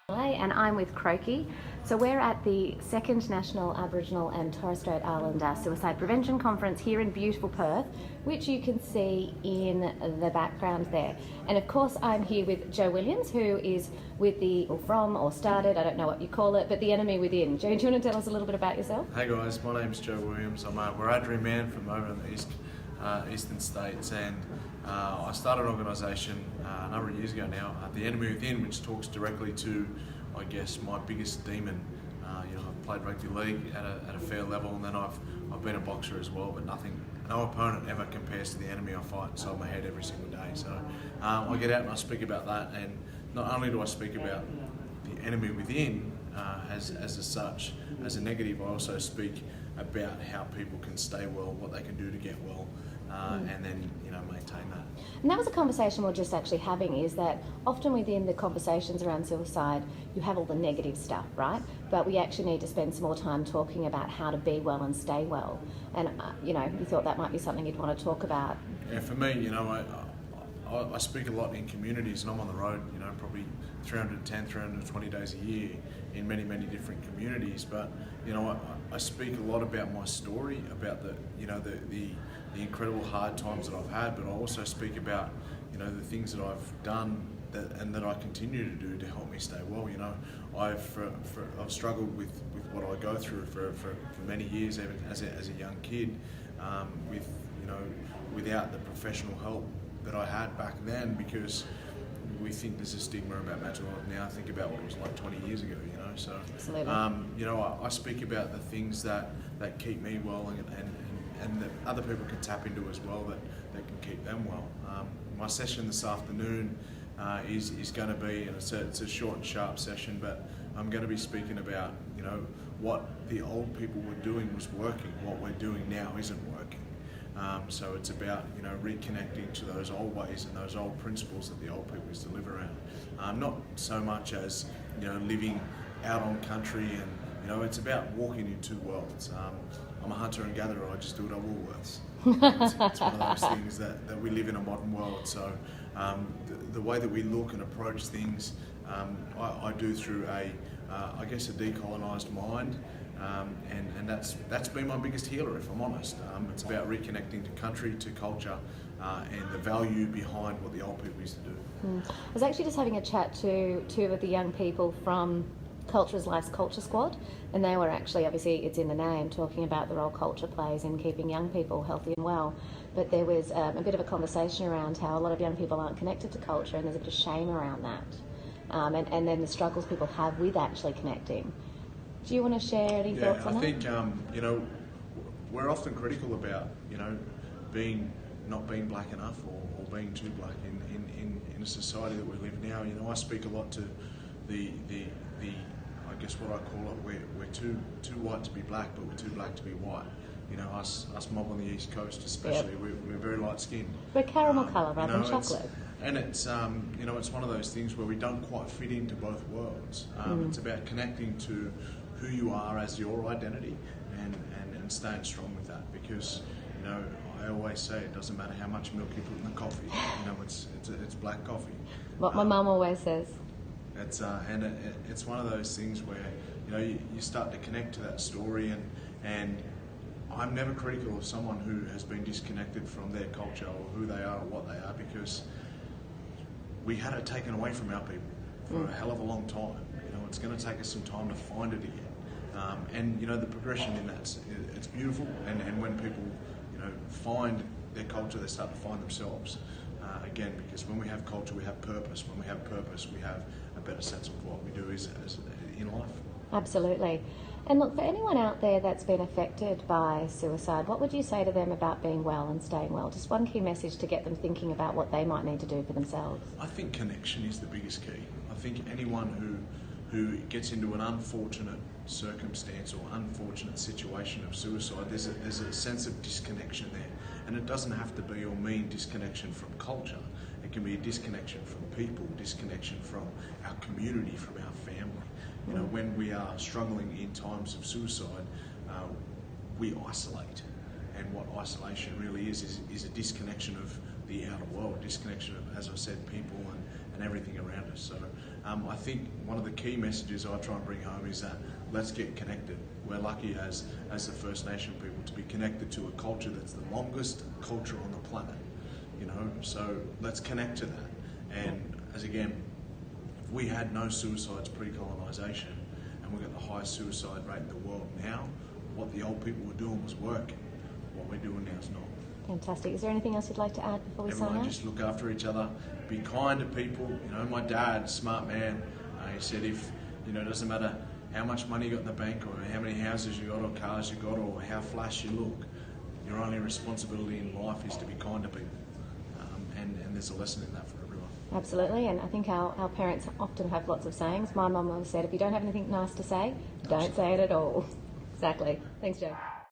And I'm with Croaky. So we're at the second National Aboriginal and Torres Strait Islander Suicide Prevention Conference here in beautiful Perth, which you can see in the background there. And of course I'm here with Joe Williams, who is with the, or from, or started, I don't know what you call it, but the Enemy Within. Joe, do you want to tell us a little bit about yourself? Hey guys, my name's Joe Williams. I'm a Wiradjuri man from over in the eastern states, and I started an organisation a number of years ago now, the Enemy Within, which talks directly to, I guess, my biggest demon. I've played rugby league at a fair level, and then I've been a boxer as well, but no opponent ever compares to the enemy I fight inside my head every single day. So I get out and I speak about that, and not only do I speak about the enemy within as such, as a negative, I also speak about how people can stay well, what they can do to get well, and then maintain that. And that was a conversation we're just actually having, is that often within the conversations around suicide you have all the negative stuff, right? But we actually need to spend some more time talking about how to be well and stay well. And you thought that might be something you'd want to talk about. Yeah, for me, I speak a lot in communities, and I'm on the road, probably 310, 320 days a year in many, many different communities. But I speak a lot about my story, about the incredible hard times that I've had, but I also speak about the things that I've done and that I continue to do to help me stay well. I've struggled with what I go through for many years, even as a young kid, without the professional help that I had back then, because we think there's a stigma about mental health now. Think about what it was like 20 years ago, So, absolutely. I speak about the things that keep me well and that other people can tap into as well, that can keep them well. My session this afternoon is going to be, and it's a short and sharp session, but I'm going to be speaking about, what the old people were doing was working, what we're doing now isn't working. So it's about reconnecting to those old ways and those old principles that the old people used to live around. Not so much as living out on country, and it's about walking in two worlds. I'm a hunter and gatherer. I just do it at Woolworths. It's one of those things that we live in a modern world. So the way that we look and approach things, I do through a decolonised mind. And that's been my biggest healer, if I'm honest. It's about reconnecting to country, to culture, and the value behind what the old people used to do. I was actually just having a chat to two of the young people from Culture is Life's Culture Squad, and they were actually, obviously it's in the name, talking about the role culture plays in keeping young people healthy and well. But there was a bit of a conversation around how a lot of young people aren't connected to culture, and there's a bit of shame around that. And then the struggles people have with actually connecting. Do you want to share any thoughts on that? I think we're often critical about not being black enough or being too black in a society that we live now. I speak a lot to the I guess what I call it, we're too white to be black, but we're too black to be white. Us mob on the East Coast especially, yep. We're very light skinned. We're caramel colour rather than chocolate. And it's it's one of those things where we don't quite fit into both worlds. It's about connecting to who you are as your identity and staying strong with that, because I always say it doesn't matter how much milk you put in the coffee. It's black coffee. What my mum always says. It's one of those things where you start to connect to that story, and I'm never critical of someone who has been disconnected from their culture or who they are or what they are, because we had it taken away from our people for a hell of a long time. It's going to take us some time to find it again. And the progression in that, it's beautiful. And when people find their culture, they start to find themselves again. Because when we have culture, we have purpose. When we have purpose, we have a better sense of what we do as in life. Absolutely. And look, for anyone out there that's been affected by suicide, what would you say to them about being well and staying well? Just one key message to get them thinking about what they might need to do for themselves. I think connection is the biggest key. I think anyone who gets into an unfortunate circumstance or unfortunate situation of suicide, there's a sense of disconnection there. And it doesn't have to be or mean disconnection from culture. It can be a disconnection from people, disconnection from our community, from our family. When we are struggling in times of suicide, we isolate. And what isolation really is a disconnection of the outer world, disconnection of, as I said, people and everything around us. So I think one of the key messages I try and bring home is that let's get connected. We're lucky as the First Nation people to be connected to a culture that's the longest culture on the planet, you know, so let's connect to that. And as again, if we had no suicides pre-colonisation and we've got the highest suicide rate in the world now, what the old people were doing was working. What we're doing now is not. Fantastic. Is there anything else you'd like to add before we sign Everyone out? just look after each other, be kind to people. You know, my dad, smart man, he said if, you know, it doesn't matter how much money you got in the bank or how many houses you got or cars you got or how flash you look, your only responsibility in life is to be kind to people. And there's a lesson in that for everyone. Absolutely, and I think our parents often have lots of sayings. My mum always said, if you don't have anything nice to say, don't say it at all. Exactly. Thanks, Joe.